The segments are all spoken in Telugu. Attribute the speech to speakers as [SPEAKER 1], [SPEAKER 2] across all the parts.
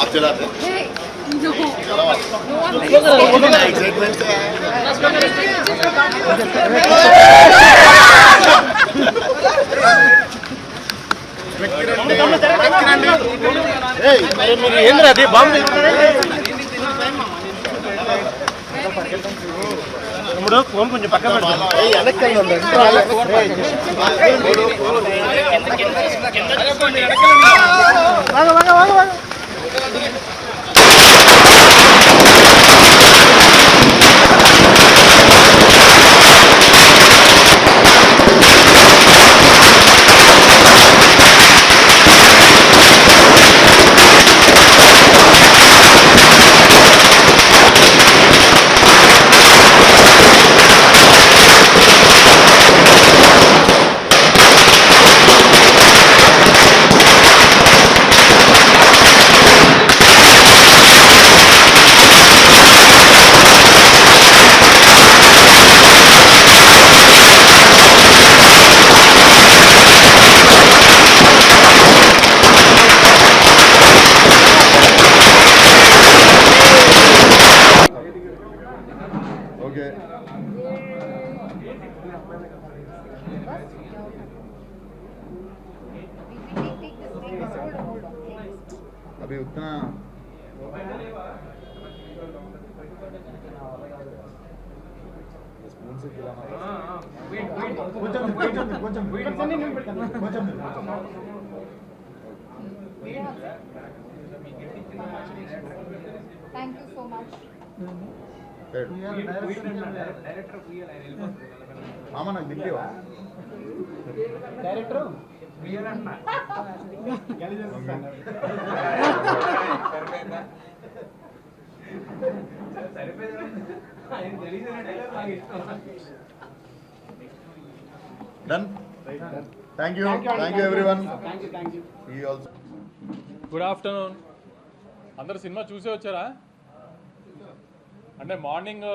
[SPEAKER 1] आप चलाते
[SPEAKER 2] Hey, no. No one
[SPEAKER 1] excitement से
[SPEAKER 3] ఏంద్రా అది బాంబు తమ్ముడు ఫోన్ కొంచెం పక్కన
[SPEAKER 1] ओके अभी उतना स्पून से खिलाना
[SPEAKER 2] Thank you so much.
[SPEAKER 1] మామ నాకు దిక్కేవా
[SPEAKER 3] director
[SPEAKER 1] done thank you everyone ఈ ఆల్సో
[SPEAKER 4] గుడ్ ఆఫ్టర్నూన్. అందరు సినిమా చూసే వచ్చారా? అంటే మార్నింగ్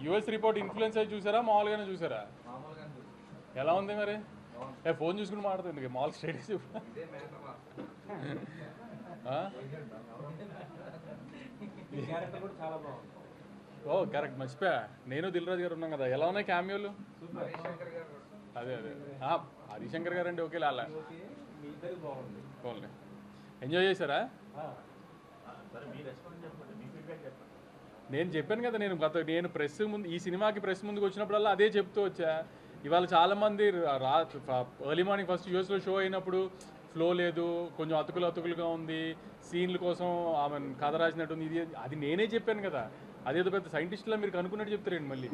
[SPEAKER 4] యూఎస్ రిపోర్ట్ ఇన్ఫ్లుయెన్స్ అయ్యి చూసారా, మామూలుగానే చూసారా? ఎలా ఉంది మరి? ఫోన్ చూసుకుని మాట్లాడుతుంది మామూలు స్టేటస్. ఓ కరెక్ట్, మర్చిపోయా. నేను దిల్రాజు గారు ఉన్నాం కదా. ఎలా ఉన్నాయి క్యామియోలు? అదే హరిశంకర్ గారు అండి. ఓకే అలా ఎంజాయ్ చేశారా? నేను చెప్పాను కదా, నేను ప్రెస్ ముందు, ఈ సినిమాకి ప్రెస్ ముందుకు వచ్చినప్పుడల్లా అదే చెప్తూ వచ్చా. ఇవాళ చాలామంది ఎర్లీ మార్నింగ్ ఫస్ట్ యూఎస్లో షో అయినప్పుడు ఫ్లో లేదు, కొంచెం అతుకులుగా ఉంది, సీన్ల కోసం ఆమె కథ రాసినట్టుంది, ఇది అది నేనే చెప్పాను కదా. అదేదో పెద్ద సైంటిస్టులా మీరు కనుక్కున్నట్టు చెప్తారండి మళ్ళీ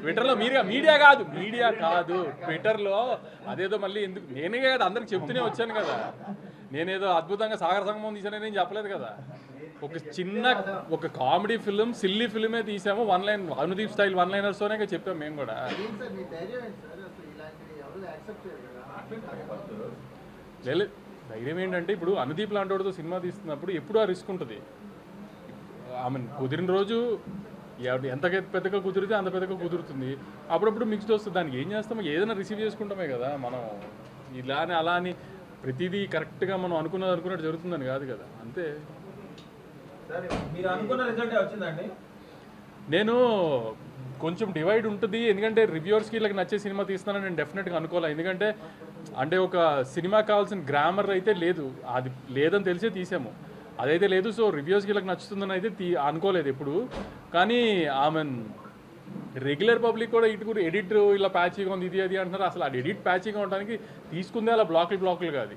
[SPEAKER 4] ట్విట్టర్లో. మీడియా కాదు ట్విట్టర్లో అదేదో మళ్ళీ ఎందుకు, నేనే కదా అందరికి చెప్తూనే వచ్చాను కదా. నేనేదో అద్భుతంగా సాగర సంగమం తీసానని నేను చెప్పలేదు కదా. ఒక కామెడీ ఫిల్మ్, సిల్లీ ఫిల్మే తీసాము. One line Anudeep style one లైనర్స్తోనే చెప్పాము మేము కూడా. ధైర్యం ఏంటంటే, ఇప్పుడు అనుదీప్ లాంటి వాడితో సినిమా తీస్తున్నప్పుడు ఎప్పుడు ఆ రిస్క్ ఉంటుంది. ఆమె కుదిరిన రోజు ఎంత పెద్దగా కుదిరితే అంత పెద్దగా కుదురుతుంది. అప్పుడప్పుడు మిక్స్డ్ వస్తుంది. దానికి ఏం చేస్తామో, ఏదైనా రిసీవ్ చేసుకుంటామే కదా మనం. ఇలా అని అలా అని ప్రతిదీ కరెక్ట్గా మనం అనుకున్నట్టు జరుగుతుందని కాదు కదా. అంతే. నేను కొంచెం డివైడ్ ఉంటుంది, ఎందుకంటే రివ్యూవర్స్కి వీళ్ళకి నచ్చే సినిమా తీస్తున్నానని నేను డెఫినెట్గా అనుకోవాలి. ఎందుకంటే అంటే ఒక సినిమా కావాల్సిన గ్రామర్ అయితే లేదు, అది లేదని తెలిసే తీసాము. అదైతే లేదు. సో రివ్యూవర్స్కి వీళ్ళకి నచ్చుతుందని అయితే అనుకోలేదు ఎప్పుడు. కానీ ఆమె రెగ్యులర్ పబ్లిక్ కూడా ఇటు కూడా ఎడిట్ ఇలా ప్యాచీగా ఉంది, ఇది అది అంటున్నారు. అసలు ఆ ఎడిట్ ప్యాచీగా ఉండడానికి తీసుకుందే అలా బ్లాకులు కాదు.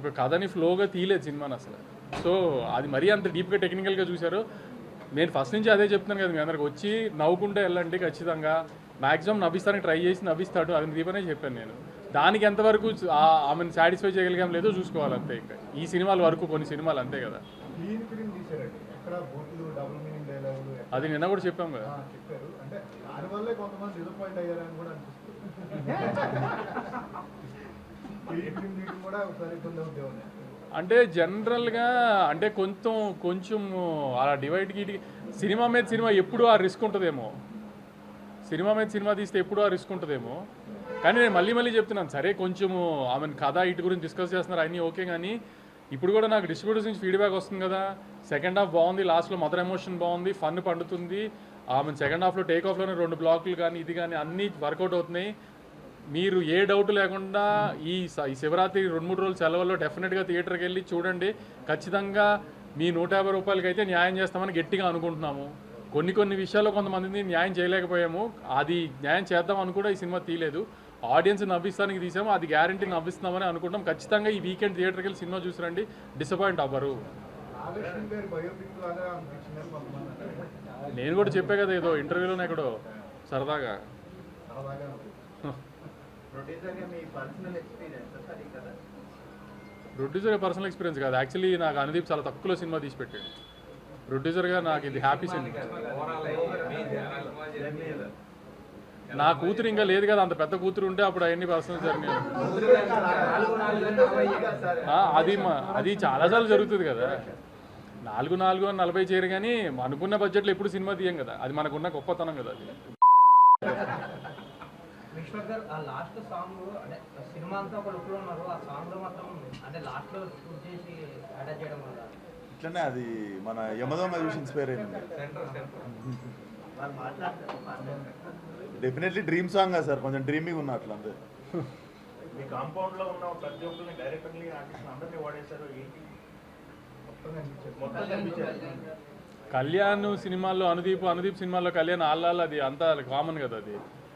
[SPEAKER 4] ఒక కథని ఫ్లోగా తీయలేదు సినిమాని అసలు. సో అది మరీ అంత డీప్గా టెక్నికల్గా చూశారు. నేను ఫస్ట్ నుంచి అదే చెప్తున్నాను కదా మీ అందరికి, వచ్చి నవ్వుకుంటే వెళ్ళండి ఖచ్చితంగా. మ్యాక్సిమం నవ్విస్తానికి ట్రై చేసి నవ్విస్తాడు, అది దీపనే చెప్పాను నేను. దానికి ఎంతవరకు ఆమెను సాటిస్ఫై చేయగలిగాం లేదో చూసుకోవాలి అంతే. ఇంకా ఈ సినిమాల వరకు కొన్ని సినిమాలు అంతే కదా. అది నిన్న కూడా చెప్పాం కదా. అంటే జనరల్గా అంటే కొంచెం అలా డివైడ్కి సినిమా మీద సినిమా ఎప్పుడు ఆ రిస్క్ ఉంటుందేమో. సినిమా మీద సినిమా తీస్తే ఎప్పుడు ఆ రిస్క్ ఉంటుందేమో. కానీ నేను మళ్ళీ చెప్తున్నాను, సరే కొంచెము ఆమెను కథ ఇటు గురించి డిస్కస్ చేస్తున్నారు అన్నీ ఓకే, కానీ ఇప్పుడు కూడా నాకు డిస్ట్రిబ్యూటర్స్ నుంచి ఫీడ్బ్యాక్ వస్తుంది కదా, సెకండ్ హాఫ్ బాగుంది, లాస్ట్లో మదర్ ఎమోషన్ బాగుంది, ఫన్ పండుతుంది, ఆమె సెకండ్ హాఫ్లో టేక్ ఆఫ్లోనే 2 బ్లాకులు కానీ ఇది కానీ అన్నీ వర్కౌట్ అవుతున్నాయి. మీరు ఏ డౌట్ లేకుండా ఈ శివరాత్రి 2-3 రోజుల సెలవుల్లో డెఫినెట్గా థియేటర్కి వెళ్ళి చూడండి. ఖచ్చితంగా మీ 150 రూపాయలకి అయితే న్యాయం చేస్తామని గట్టిగా అనుకుంటున్నాము. కొన్ని విషయాల్లో కొంతమందిని న్యాయం చేయలేకపోయాము, అది న్యాయం చేద్దామని కూడా ఈ సినిమా తీయలేదు. ఆడియన్స్ నవ్విస్తానికి తీసాము, అది గ్యారంటీ నవ్విస్తున్నామని అనుకుంటాం. ఖచ్చితంగా ఈ వీకెండ్ థియేటర్కి వెళ్ళి సినిమా చూసిరండి, డిసప్పాయింట్ అవ్వరు. నేను కూడా చెప్పే కదా ఏదో ఇంటర్వ్యూలోనే ఎక్కడో సరదాగా. ప్రొడ్యూసర్ పర్సనల్ ఎక్స్పీరియన్స్ కాదు, యాక్చువల్లీ నాకు అనుదీప్ చాలా తక్కువలో సినిమా తీసి పెట్టాడు. ప్రొడ్యూసర్గా నాకు ఇది హ్యాపీ సినిమా. నా కూతురు ఇంకా లేదు కదా, అంత పెద్ద కూతురు ఉంటే అప్పుడు అవన్నీ పర్సనల్ జరిగినాయి. అది చాలాసార్లు జరుగుతుంది కదా, 4-40 చేయరు, కానీ అనుకున్న బడ్జెట్లో ఎప్పుడు సినిమా తీయం కదా, అది మనకున్న గొప్పతనం కదా. అది
[SPEAKER 5] విశ్వక్ గారు ఆ లాస్ట్ సాంగ్ అంటే సినిమా అంతా ఒక లుక్లో ఉన్నారు, ఆ సాంగ్లో మాత్రం అంటే లాస్ట్లో షూట్ చేసి అటాచ్ చేయడం వల్ల
[SPEAKER 1] ఇట్లనే అది మన యమదొంగ చూసి ఇన్స్పైర్ అయింది. డెఫినెట్లీ డ్రీమ్ సాంగ్ కదా సార్, కొంచెం డ్రీమింగ్ ఉన్న అట్లా అంతే.
[SPEAKER 3] మీ కాంపౌండ్ లో ఉన్న ప్రతి ఒక్కరిని డైరెక్టర్ని ఆర్టిస్ట్ అందరినీ వాడేశారు, ఏంటి మొత్తం కనిపించారు.
[SPEAKER 4] కళ్యాణ్ సినిమాల్లో అనుదీప్ సినిమాల్లో కళ్యాణ్ ఆళ్ళ అది అంతా కామన్ కదా. అది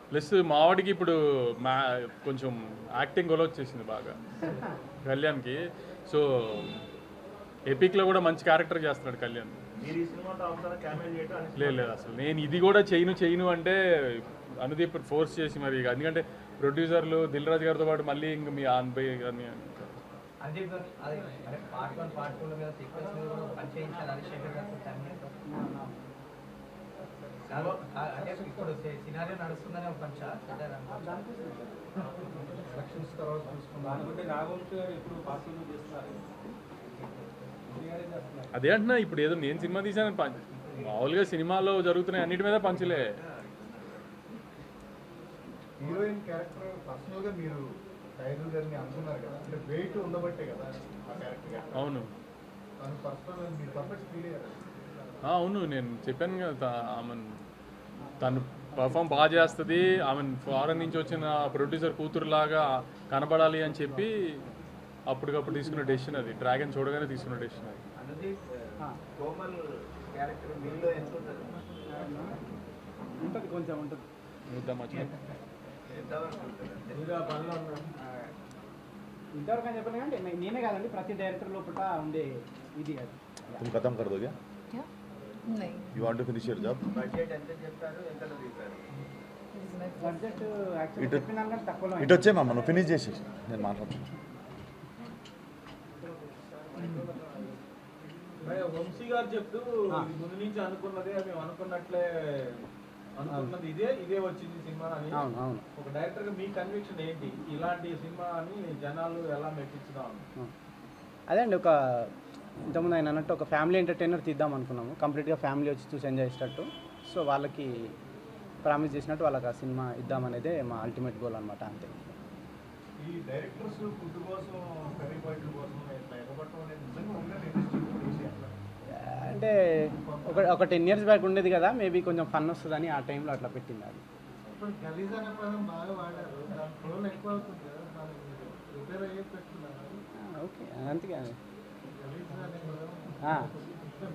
[SPEAKER 4] ప్లస్ మావాడికి ఇప్పుడు కొంచెం యాక్టింగ్ గొల వచ్చేసింది బాగా కళ్యాణ్కి. సో ఎపిక్లో కూడా మంచి క్యారెక్టర్ చేస్తున్నాడు కళ్యాణ్. లేదు అసలు నేను ఇది కూడా చేయను అంటే అనుదీప్ ఫోర్స్ చేసి మరి, ఎందుకంటే ప్రొడ్యూసర్లు దిల్ రాజు గారితో పాటు మళ్ళీ ఇంక మీ ఆన్బై అని
[SPEAKER 5] ఇప్పుడు సినారియో నడుస్తుందనే ఒక
[SPEAKER 4] అదే అంటున్నా, ఇప్పుడు ఏదో నేను సినిమా తీసాను, మామూలుగా సినిమాలో జరుగుతున్నాయి అన్నిటి మీద పంచులే.
[SPEAKER 6] హీరోయిన్ క్యారెక్టర్ పర్సనల్గా మీరు టైగర్ గారిని అనుకున్నారు కదా, అంటే వెయిట్ ఉండబట్టే కదా ఆ క్యారెక్టర్.
[SPEAKER 4] అవును,
[SPEAKER 6] తను పర్సనల్ మీరు పర్ఫెక్ట్ ఫీల్ అయ్యారు.
[SPEAKER 4] అవును నేను చెప్పాను కదా, తను పర్ఫామ్ బాగా చేస్తుంది, ఆమె ఫారెన్ నుంచి వచ్చిన ప్రొడ్యూసర్ కూతురులాగా కనబడాలి అని చెప్పి అప్పటికప్పుడు తీసుకున్న డెసిషన్ అది. డ్రాగన్ చూడగానే తీసుకున్న డెసిషన్ అది.
[SPEAKER 5] ఉంటుంది, కొంచెం ఉంటుంది. ఇంతవరకు అని చెప్పాను కానీ నేనే కాదండి, ప్రతి డైరెక్టర్ లోపల ఉండే ఇది అది.
[SPEAKER 1] तुम खत्म कर दोगे?
[SPEAKER 2] क्या? नहीं.
[SPEAKER 1] You want to finish your job?
[SPEAKER 5] Budget ఎంత చెప్తారు, ఎంత తీశారు?
[SPEAKER 2] This is my first.
[SPEAKER 5] Budget actually చెప్పిన దానికంటే తక్కువలో
[SPEAKER 1] ఇటు వచ్చేమమ్మా, నువ్వు ఫినిష్ చేసేసి నేను మాట్లాడుతాను.
[SPEAKER 3] వంశీ గారు చెప్తూ ముందు నుంచి అనుకున్నదే మేము అనుకున్నట్లే అనుకున్నది ఇదే వచ్చింది సినిమా అని.
[SPEAKER 5] అవును.
[SPEAKER 3] ఒక డైరెక్టర్ గా మీ కన్విక్షన్ ఏంటి, ఇలాంటి సినిమా అని జనాలు ఎలా మెప్పించుదాం?
[SPEAKER 5] అదే అండి, ఒక ఇంతకుముందు ఆయన అన్నట్టు ఒక ఫ్యామిలీ ఎంటర్టైనర్ తీద్దాం అనుకున్నాము, కంప్లీట్గా ఫ్యామిలీ వచ్చి చూసి ఎంజాయ్ చేసేటట్టు. సో వాళ్ళకి ప్రామిస్ చేసినట్టు వాళ్ళకి ఆ సినిమా ఇద్దామనేదే మా అల్టిమేట్ గోల్ అనమాట, అంతే.
[SPEAKER 6] ఈ డైరెక్టర్స్ ఫుడ్ కోసం కర్రీ పాయింట్ల కోసం ఇట్లా ఎగబట్టడం అనేది నిజంగా ఉందని ఇండస్ట్రీ అట్లా
[SPEAKER 5] అంటే ఒక 10 years బ్యాక్ ఉండేది కదా, మేబీ కొంచెం ఫన్ వస్తుందని ఆ టైంలో అట్లా పెట్టింది అది.
[SPEAKER 6] ఇప్పుడు గలీజ్ అనే పదం బాగా వాడారు, దాని పొడవులు ఎక్కువ అవుతుంది కదా, దానికి రిపేర్ అయ్యే పెట్టుకున్నారు.
[SPEAKER 5] ఓకే, అంతే
[SPEAKER 6] గలీజ్ అనే పదం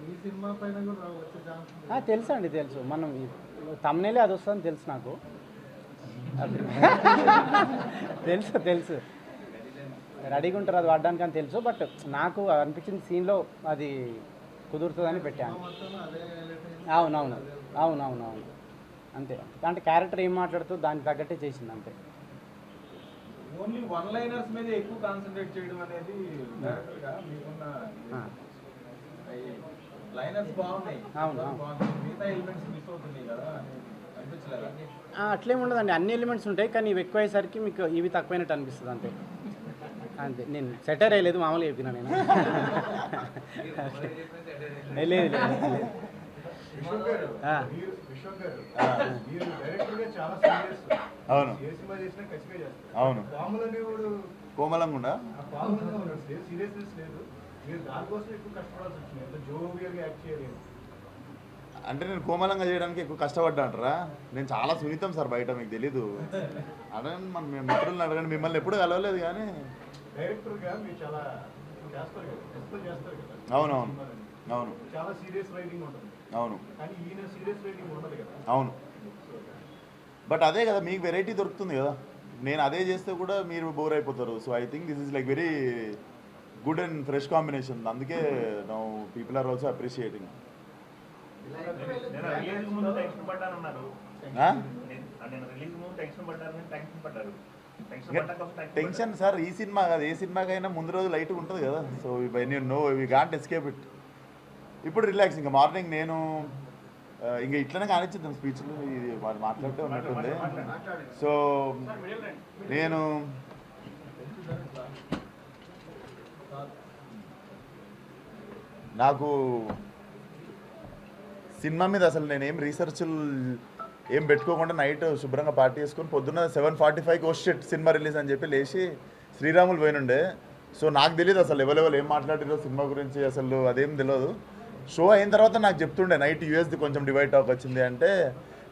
[SPEAKER 6] మీ సినిమా పైన కూడా వచ్చే ఛాన్స్
[SPEAKER 5] తెలుసు అండి, తెలుసు. మనం తమ్నేలే అది వస్తుందని తెలుసు నాకు, తెలుసు రెడీగా ఉంటారు అది వాడడానికి అని తెలుసు. బట్ నాకు అనిపించిన సీన్లో అది కుదురుతుందని పెట్టాను. అవును అంతే. అంటే క్యారెక్టర్ ఏం మాట్లాడుతూ దానికి తగ్గట్టే చేసింది అంతే.
[SPEAKER 3] ఓన్లీ వన్ లైనర్స్ మీద ఎక్కువ కాన్సన్ట్రేట్ చేయడం అనేది డైరెక్టర్ గా మీకున్న లైనర్స్ బాగున్నాయి.
[SPEAKER 5] అవును.
[SPEAKER 3] మిగతా ఎలిమెంట్స్ మిస్ అవుతున్నాయి కదా అనిపించలేదా?
[SPEAKER 5] అట్లేం ఉండదండి, అన్ని ఎలిమెంట్స్ ఉంటాయి, కానీ ఇవి ఎక్కువ అయ్యేసరికి మీకు ఇవి తక్కువైనట్టు అనిపిస్తుంది అంతే. నేను సెటర్ అయ్యలేదు, మామూలుగా చెప్పినా నేను. లేదు.
[SPEAKER 6] విశ్వక్ గారు మీరు డైరెక్టర్ గా చాలా సీరియస్.
[SPEAKER 1] అవును.
[SPEAKER 6] ఏ సినిమా చేసినా ఖచ్చితంగా చేస్తారు.
[SPEAKER 1] అవును.
[SPEAKER 6] పాములు అనేవాడు
[SPEAKER 1] కోమలంగా ఉండా
[SPEAKER 6] ఆ పాములుగా ఉన్నాడు, సీరియస్నెస్ లేదు. మీరు దానికోసం ఎక్కువ కష్టపడాల్సి వచ్చింది, ఎంత జోవియల్గా యాక్ట్ చేయలేదు.
[SPEAKER 1] అంటే నేను కోమలంగా చేయడానికి ఎక్కువ కష్టపడ్డా అంటారా? నేను చాలా సున్నితం సార్ బయట, మీకు తెలీదు. అదే మన మిత్రులను అడగండి, మిమ్మల్ని ఎప్పుడు కలవలేదు కానీ.
[SPEAKER 6] డైరెక్టర్గా మీరు చాలా చేస్తారు కదా, ఎక్స్ప్లెయిన్ చేస్తారు కదా.
[SPEAKER 1] అవునవును. అవును.
[SPEAKER 6] చాలా సీరియస్ రైటింగ్ ఉంటుంది.
[SPEAKER 1] అవును.
[SPEAKER 6] కానీ ఈయన సీరియస్ రైటింగ్ ఉండదు కదా.
[SPEAKER 1] అవును. బట్ అదే కదా మీకు వెరైటీ దొరుకుతుంది కదా. నేను అదే చేస్తే కూడా మీరు బోర్ అయిపోతారు. So I think this is like very good and fresh combination. అందుకే now people are also appreciating.
[SPEAKER 3] నేను రిలీజ్ ముందు టెన్షన్ పడ్డానన్నారు. నేను రిలీజ్ ముందు టెన్షన్ పడ్డాను, టెన్షన్ పడ్డారు.
[SPEAKER 1] టెన్షన్ సార్ ఈ సినిమా కాదు, ఏ సినిమాకైనా ముందు రోజు లైట్గా ఉంటుంది కదా. So when you know we can't escape it. ఇప్పుడు రిలాక్స్. ఇంకా మార్నింగ్ నేను ఇంకా ఇట్లనే కానిచ్చిద్దాం స్పీచ్లు, ఇది వాళ్ళు మాట్లాడితే ఉన్నట్టుంది. సో నేను నాకు సినిమా మీద అసలు నేనేం రీసెర్చ్లు ఏం పెట్టుకోకుండా నైట్ శుభ్రంగా పార్టీ చేసుకొని పొద్దున్న 7:45కి షిట్ సినిమా రిలీజ్ అని చెప్పి లేచి శ్రీరాములు పోయినుండే. సో నాకు తెలియదు అసలు ఎవరెవరు ఏం మాట్లాడారో సినిమా గురించి, అసలు అదేం తెలియదు. షో అయిన తర్వాత నాకు చెప్తుండే నైట్ యూఎస్ది కొంచెం డివైడ్ టాక్ వచ్చింది అంటే,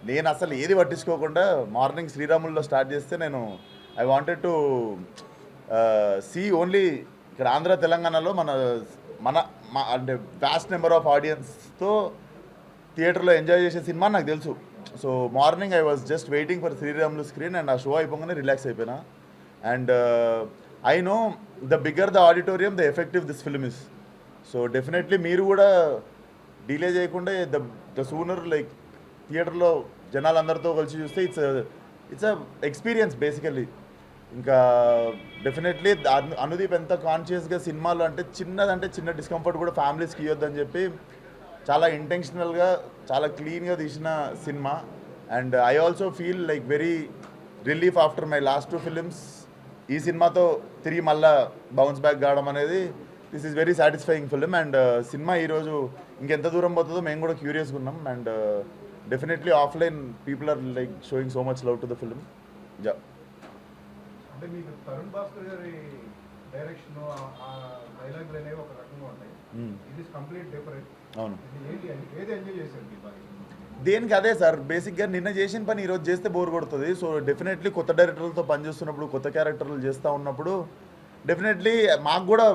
[SPEAKER 1] నేను అసలు ఏది పట్టించుకోకుండా మార్నింగ్ శ్రీరాముల్లో స్టార్ట్ చేస్తే నేను I wanted to see only ఇక్కడ ఆంధ్ర తెలంగాణలో మన మన అంటే వ్యాస్ట్ నెంబర్ ఆఫ్ ఆడియన్స్తో థియేటర్లో ఎంజాయ్ చేసే సినిమా నాకు తెలుసు. So morning I was just waiting for Sriramulu screen and ఆ షో అయిపోగానే రిలాక్స్ అయిపోయినా. And I know the bigger the auditorium the effective this film is. So definitely మీరు కూడా డిలే చేయకుండా ద సూనర్ లైక్ థియేటర్లో జనాలందరితో కలిసి చూస్తే ఇట్స్ అ ఎక్స్పీరియన్స్ బేసికల్లీ. ఇంకా డెఫినెట్లీ అనుదీప్ ఎంత కాన్షియస్గా సినిమాలో అంటే చిన్న డిస్కంఫర్ట్ కూడా ఫ్యామిలీస్కి ఇవ్వద్దని చెప్పి చాలా ఇంటెన్షనల్గా చాలా క్లీన్గా తీసిన cinema. And I also feel like very relief after my last 2 films. ఈ సినిమాతో తిరిగి మళ్ళా బౌన్స్ బ్యాక్ కావడం అనేది this is very satisfying film. And cinema ఈరోజు ఇంకెంత దూరం పోతుందో మేము కూడా క్యూరియస్గా ఉన్నాం. And definitely offline people are like showing so much love to the film. Yeah.
[SPEAKER 6] అంటే మీకు తరుణ్ భాస్కర్ గారి డైరెక్షన్ ఆ డైలాగులు అనేవి ఒక రకంగా ఉంటాయి. It is complete different.
[SPEAKER 1] అవును.
[SPEAKER 6] ఏది ఎంజాయ్ చేశారు మీరు బాగా?
[SPEAKER 1] దేనికి అదే సార్, బేసిక్గా నిన్న చేసిన పని ఈరోజు చేస్తే బోర్ కొడుతుంది. సో డెఫినెట్లీ కొత్త డైరెక్టర్లతో పనిచేస్తున్నప్పుడు, కొత్త క్యారెక్టర్లు చేస్తూ ఉన్నప్పుడు డెఫినెట్లీ మాకు కూడా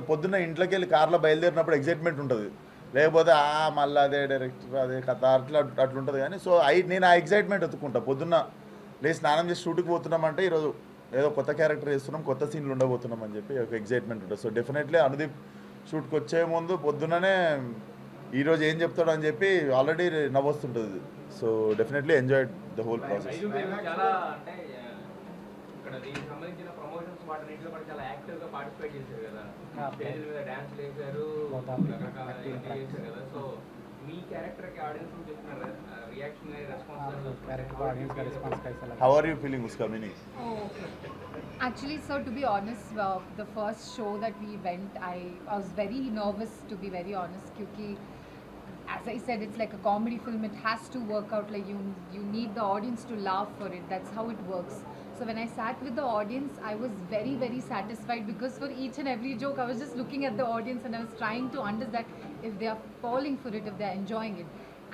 [SPEAKER 1] పొద్దున్న ఇంట్లోకి వెళ్ళి కార్లో బయలుదేరినప్పుడు ఎగ్జైట్మెంట్ ఉంటుంది. లేకపోతే మళ్ళీ అదే డైరెక్టర్ అదే కథ అట్లుంటుంది. కానీ సో నేను ఆ ఎగ్జైట్మెంట్ ఎత్తుకుంటా. పొద్దున్న లేచి స్నానం చేసి షూట్కి పోతున్నామంటే ఈరోజు ఏదో కొత్త క్యారెక్టర్ చేస్తున్నాం, కొత్త సీన్లు ఉండబోతున్నాం అని చెప్పి ఒక ఎగ్జైట్మెంట్ ఉంటుంది. సో డెఫినెట్లీ అనుదీప్ షూట్కి వచ్చే ముందు పొద్దున్ననే ఈరోజు ఏం చెప్తాడు అని చెప్పి ఆల్రెడీ నవ్వొస్తుంటుంది. So definitely enjoy the whole process.
[SPEAKER 3] చాలా అంటే ఇక్కడ దీనికి సంబంధించిన ప్రమోషన్స్ వాటిలో కూడా చాలా యాక్టివ్గా పార్టిసిపేట్ చేశారు కదా. స్టేజ్ మీద డాన్స్ చేశారు, రకరకాల ఎంజాయ్ చేశారు కదా. సో మీ క్యారెక్టర్కి ఆడియన్స్ చెప్తున్నారు reaction response.
[SPEAKER 1] How are you feeling ఉస్కా meaning?
[SPEAKER 2] Actually, sir, to be honest, the first show that we went, I was very nervous, to be very honest, because as I said, it's like a comedy film. It has to work out. Like you need the audience to laugh for it. That's how it works. So when I sat with the audience, I was very, very satisfied, because for each and every joke, I was just looking at the audience and I was trying to understand if they are falling for it, if they are enjoying it.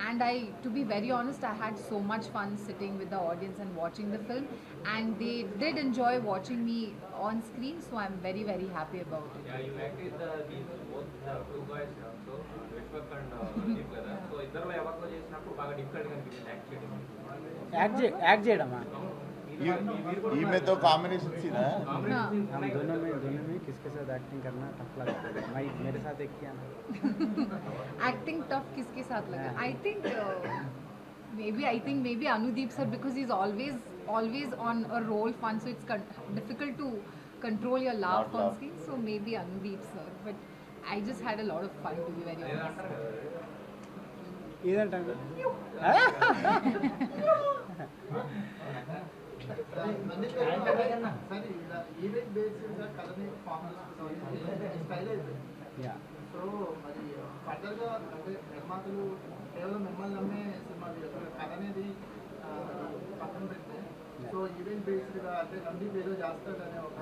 [SPEAKER 2] And to be very honest, I had so much fun sitting with the audience and watching the film, and they did enjoy watching me on screen, so I'm very, very happy about it.
[SPEAKER 3] Yeah, you acted these both two guys also, Vishwak and Deep Gada. So iddaru evaluate చేసినప్పుడు బాగా డిఫరెంట్ గా అనిపించింది
[SPEAKER 5] యాక్ట్ చేయడమా?
[SPEAKER 1] ఈమెతో కాంబినేషన్ సీనా?
[SPEAKER 5] दोनों में किसके साथ एक्टिंग करना टफ लगा? मेरे साथ एक किया ना.
[SPEAKER 2] Acting tough किसके साथ लगा? I think maybe Anudeep sir, because he's always on a roll fun, so it's difficult to control your laugh on screen. So maybe Anudeep sir, but I just had a lot of fun, to be very honest.
[SPEAKER 5] ఇదంటే
[SPEAKER 6] ఈవెంట్ బేస్డ్గా కథని ఫామ్ స్టైల్ అయిపోయింది. సో మరి ఫర్దర్గా అంటే నిర్మాతలు కేవలం మిమ్మల్ని నమ్మే సినిమా తీస్తారు. కథ అనేది పక్కన పెడితే
[SPEAKER 7] సో ఈవెంట్ బేస్డ్గా అంటే రందీప్ ఏదో చేస్తాడనే ఒక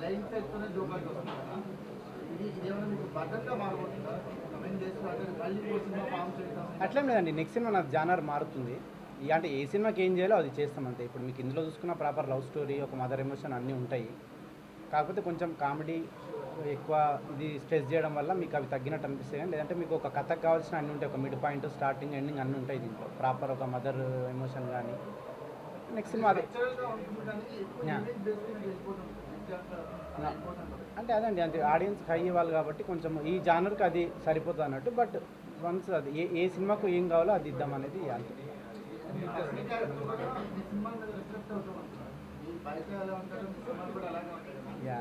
[SPEAKER 7] లైన్ సెట్తోనే జోకర్కి వస్తుంది కదా, ఇది ఇదేమైనా మీకు బడ్డగా మారబోతుందా కమింగ్ డేస్లో? అంటే మళ్ళీ ఇంకో సినిమా ఫామ్ చేయడం
[SPEAKER 5] అట్లేం లేదండి, నెక్స్ట్ సినిమా నాకు జానర్ మారుతుంది. అంటే ఏ సినిమాకి ఏం చేయాలో అది చేస్తాం అంతే. ఇప్పుడు మీకు ఇందులో చూసుకున్న ప్రాపర్ లవ్ స్టోరీ, ఒక మదర్ ఎమోషన్ అన్నీ ఉంటాయి. కాకపోతే కొంచెం కామెడీ ఎక్కువ ఇది స్ట్రెస్ చేయడం వల్ల మీకు అవి తగ్గినట్టు అనిపిస్తాయి. కానీ లేదంటే మీకు ఒక కథకు కావాల్సిన అన్నీ ఉంటాయి. ఒక మిడ్ పాయింట్, స్టార్టింగ్, ఎండింగ్ అన్నీ ఉంటాయి దీంట్లో. ప్రాపర్ ఒక మదర్ ఎమోషన్ కానీ నెక్స్ట్ సినిమా అదే.
[SPEAKER 7] నేచురల్గా ఉంటుంది కానీ ఎక్కువ ఈవెంట్ బేస్డ్ మీద వెళ్ళిపోతుంది
[SPEAKER 5] అంటే అదండి, అంటే ఆడియన్స్ హై ఇవ్వాలి కాబట్టి కొంచెం ఈ జానర్కి అది సరిపోతుంది అన్నట్టు. బట్ వన్స్ అది ఏ సినిమాకు ఏం కావాలో అది ఇద్దామనేది అంతే.
[SPEAKER 7] ఈ సినిమా మీద రిఫ్లెక్ట్ అవుతాం ఈ బయట ఎలా ఉంటారో మీ సినిమాలు కూడా అలాగే ఉంటాయి కదా.
[SPEAKER 5] యా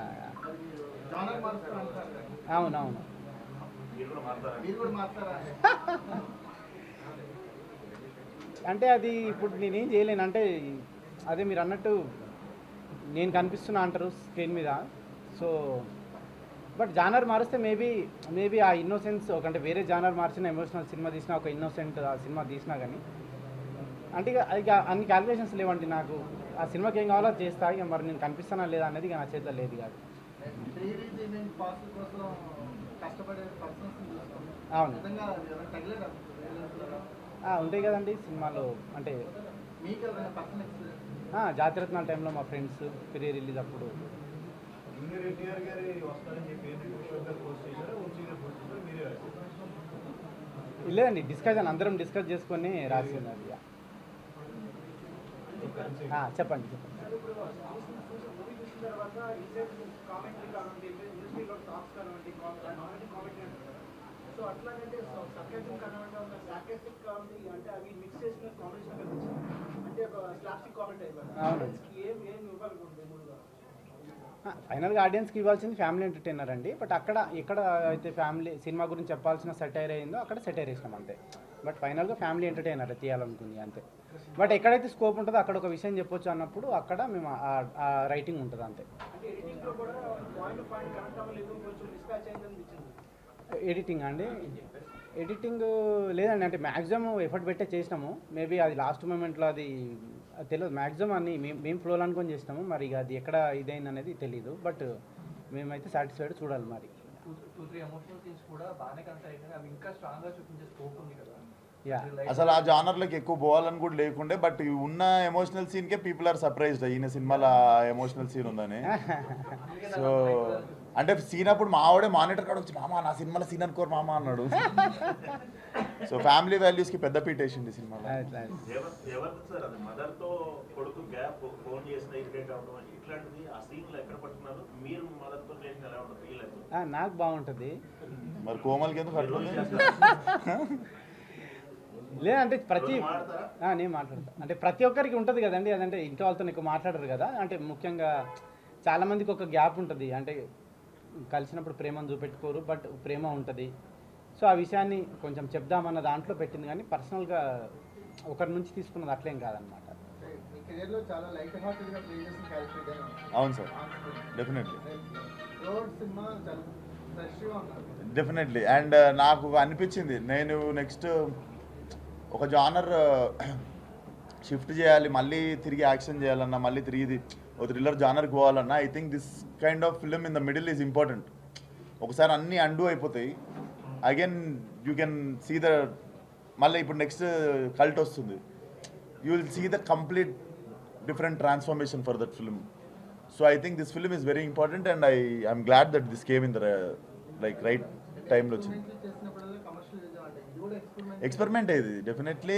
[SPEAKER 7] జానర్ మారుస్తూ అంటారు కదా,
[SPEAKER 5] అవునవును.
[SPEAKER 7] మీరు కూడా మారుతారా?
[SPEAKER 5] అంటే అది ఇప్పుడు నేనేం చేయలేను. అంటే అదే మీరు అన్నట్టు నేను కనిపిస్తున్నా అంటారు స్క్రీన్ మీద. సో బట్ జానర్ మారిస్తే మేబీ ఆ ఇన్నోసెన్స్ అంటే వేరే జానర్ మార్చిన ఎమోషనల్ సినిమా తీసినా, ఒక ఇన్నోసెంట్ ఆ సినిమా తీసినా కానీ అంటే ఇక అన్ని క్యాలిక్యులేషన్స్ లేవండి నాకు. ఆ సినిమాకి ఏం కావాలో అది చేస్తా. ఇక మరి నేను కనిపిస్తానా లేదా అనేది ఇక నా చేతిలో లేదు కాదు.
[SPEAKER 7] రీలీజ్ ఈవెంట్ పాస్ కోసం కష్టపడే పర్సన్స్ చూస్తాం.
[SPEAKER 5] అవును.
[SPEAKER 7] నిజంగా ఎవరైనా తగిలేదా?
[SPEAKER 5] ఉంటాయి కదండి సినిమాలో. అంటే
[SPEAKER 7] మీకు ఎవరైనా పర్సనల్ ఎక్స్పీరియన్స్?
[SPEAKER 5] జాతిరత్నాల టైంలో మా ఫ్రెండ్స్ ప్రీ రిలీజ్ అప్పుడు
[SPEAKER 6] జూనియర్ ఎన్టీఆర్ గారి వస్తారని చెప్పి విశ్వక్ గారు పోస్ట్ చేశారు, వంశీ గారు పోస్ట్ చేశారు, మీరే రాశారు.
[SPEAKER 5] లేదండి, డిస్కషన్ అందరం డిస్కస్ చేసుకొని రాసింది అది. చెప్పండి.
[SPEAKER 7] సో అట్లాగంటే సర్కాస్టిక్ కామెడీ ఉన్న సార్కాస్టిక్ కామెడీ అంటే అవి మిక్స్ చేసిన కాంబినేషన్ కనిపించింది. అంటే ఒక స్లాప్స్టిక్ కామెడీ
[SPEAKER 5] అవును.
[SPEAKER 7] ఏం ఇవ్వాలనుకుంటుంది మూడుగా?
[SPEAKER 5] ఫైనల్గా ఆడియన్స్కి ఇవ్వాల్సింది ఫ్యామిలీ ఎంటర్టైనర్ అండి. బట్ ఎక్కడ అయితే ఫ్యామిలీ సినిమా గురించి చెప్పాల్సిన సెటైర్ అయిందో అక్కడ సెటైర్ వేసినాం అంతే. బట్ ఫైనల్గా ఫ్యామిలీ ఎంటర్టైనర్ తీయాలనుకుంది అంతే. బట్ ఎక్కడైతే స్కోప్ ఉంటుందో అక్కడ ఒక విషయం చెప్పొచ్చు అన్నప్పుడు అక్కడ మేము ఆ రైటింగ్ ఉంటుంది అంతే.
[SPEAKER 7] అంటే ఎడిటింగ్లో కూడా పాయింట్ కనెక్ట్ అవ్వలేదు, కొంచెం మిస్మ్యాచ్ అయిందని అనిపించింది.
[SPEAKER 5] ఎడిటింగ్ అండి, ఎడిటింగ్ లేదండి, అంటే మ్యాక్సిమం ఎఫర్ట్ పెట్టే చేసినాము. మేబీ అది లాస్ట్ మూమెంట్లో అది తెలియదు. మ్యాక్సిమం అన్ని మేము ఫ్లోలో అనుకొని చేసినాము. మరి ఇక అది ఎక్కడ ఇదైంది అనేది తెలియదు. బట్ మేమైతే సాటిస్ఫైడ్, చూడాలి మరి.
[SPEAKER 7] 2-3 ఎమోషనల్ సీన్స్ కూడా బాగానే కనెక్ట్ అయ్యాయి, అవి ఇంకా స్ట్రాంగ్గా చూపించే స్కోప్ ఉంది కదా.
[SPEAKER 5] యా,
[SPEAKER 1] అసలు ఆ జానర్లోకి ఎక్కువ పోవాలని కూడా లేకుండే. బట్ ఉన్న ఎమోషనల్ సీన్కే పీపుల్ ఆర్ సర్ప్రైజ్డ్ ఈయన సినిమాలో ఎమోషనల్ సీన్ ఉందని. సో అంటే సీన్ అప్పుడు మా ఆవిడే మానిటర్ కాడ వచ్చి మామ నా సినిమాలో సీన్ అనుకోరు మామ అన్నాడు. సో ఫ్యామిలీ వాల్యూస్కి పెద్ద పీట వేసింది సినిమాలో.
[SPEAKER 8] ఎవరు సార్ అది మదర్తో కొడుకు గ్యాప్ ఫోన్ చేసిన ఇరిటేట్ అవ్వడం ఇట్లాంటిది ఆ సీన్లో ఎక్కడ పట్టుకున్నారు? మీరు మదర్తో రిలేషన్ ఎలా ఉంటుంది ఫీల్ అవుతుంది?
[SPEAKER 5] నాకు బాగుంటుంది.
[SPEAKER 1] మరి కోమల్కి ఎందుకు అట్లా?
[SPEAKER 5] లేదంటే నేను మాట్లాడతాను. అంటే ప్రతి ఒక్కరికి ఉంటుంది కదండి, అదంటే ఇంట్లో వాళ్ళతో ఎక్కువ మాట్లాడరు కదా. అంటే ముఖ్యంగా చాలామందికి ఒక గ్యాప్ ఉంటుంది. అంటే కలిసినప్పుడు ప్రేమను చూపెట్టుకోరు, బట్ ప్రేమ ఉంటుంది. సో ఆ విషయాన్ని కొంచెం చెప్దామన్న దాంట్లో పెట్టింది, కానీ పర్సనల్గా ఒకరి నుంచి తీసుకున్నది అట్లేం కాదనమాట.
[SPEAKER 7] మీ కెరీర్లో చాలా లైట్ హార్టెడ్గా ప్లే చేసిన క్యారెక్టర్.
[SPEAKER 1] అవును సార్, డెఫినెట్లీ
[SPEAKER 7] సినిమా చాలా ఫ్రెష్గా ఉన్నారు.
[SPEAKER 1] డెఫినెట్లీ. అండ్ నాకు అనిపించింది నేను నెక్స్ట్ ఒక జానర్ షిఫ్ట్ చేయాలి, మళ్ళీ తిరిగి యాక్షన్ చేయాలన్నా, మళ్ళీ తిరిగి ఒక థ్రిల్లర్ జానర్కి పోవాలన్నా, I think this kind of film in the middle is important. ఒకసారి అన్నీ అండూ అయిపోతాయి, again you can see the మళ్ళీ ఇప్పుడు నెక్స్ట్ కల్ట్ వస్తుంది, you will see the complete different transformation for that film. So I think this film is very important and I'm glad that this came in the like right టైంలో వచ్చింది. ఎక్స్పెరిమెంట్ ఇది డెఫినెట్లీ.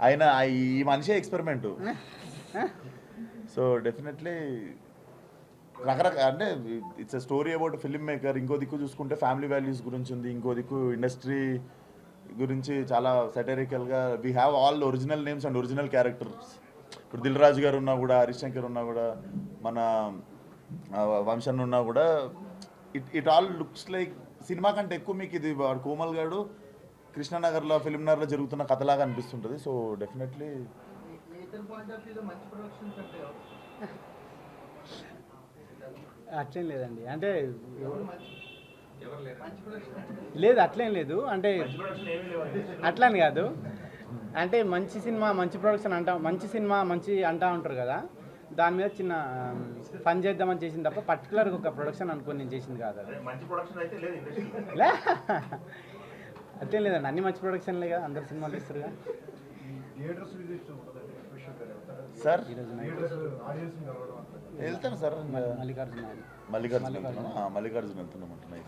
[SPEAKER 1] ఆయన ఈ మనిషే ఎక్స్పెరిమెంటు. సో డెఫినెట్లీ రకరకాల అంటే it's a story about film maker. ఇంకో దిక్కు చూసుకుంటే ఫ్యామిలీ వాల్యూస్ గురించి ఉంది, ఇంకో దిక్కు ఇండస్ట్రీ గురించి చాలా సెటరికల్గా. We have all original names and original characters. ఇప్పుడు దిల్ రాజు గారు ఉన్నా కూడా, హరీష్ శంకర్ ఉన్నా కూడా, మన వంశన్ ఉన్నా కూడా, it all looks like cinema కంటే ఎక్కువ మీకు ఇది కోమల్ గారు కృష్ణానగర్లో ఫిల్మ్నగర్లో జరుగుతున్న కథలాగా అనిపిస్తుంటుంది. సో డెఫినెట్లీ
[SPEAKER 5] అట్లేం లేదండి, అంటే లేదు అట్లేం లేదు, అంటే అట్లని కాదు. అంటే మంచి సినిమా మంచి ప్రొడక్షన్ అంటా, మంచి సినిమా మంచి అంటా ఉంటారు కదా. దాని మీద చిన్న పని చేద్దామని చేసింది తప్ప పర్టికులర్గా ఒక ప్రొడక్షన్ అనుకొని నేను చేసింది కాదు అది.
[SPEAKER 8] అదే మంచి ప్రొడక్షన్ అయితే లేదు ఇండస్ట్రీ.
[SPEAKER 5] లే అట్లేం లేదండి, అన్ని మంచి ప్రొడక్షన్లే కదా, అందరు సినిమాలు ఇస్తారుగా.
[SPEAKER 6] థియేటర్స్ విజిట్ ఉంటుందండి స్పెషల్ గా వెళ్తారా?
[SPEAKER 1] సార్
[SPEAKER 5] ఈరోజు
[SPEAKER 6] థియేటర్స్ ఆడియన్స్ కలవడం అట్లా.
[SPEAKER 1] వెళ్తాను సార్.
[SPEAKER 5] మల్లికార్జున
[SPEAKER 1] మల్లికార్జున వెళ్తున్నాం. మల్లికార్జున వెళ్తున్నాం అంటున్నాయి.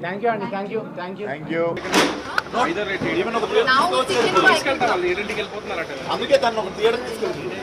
[SPEAKER 5] థ్యాంక్ యూ అండి, థ్యాంక్ యూ.
[SPEAKER 1] Thank you. అందుకే తను ఒక థియేటర్ తీసుకెళ్తుంది.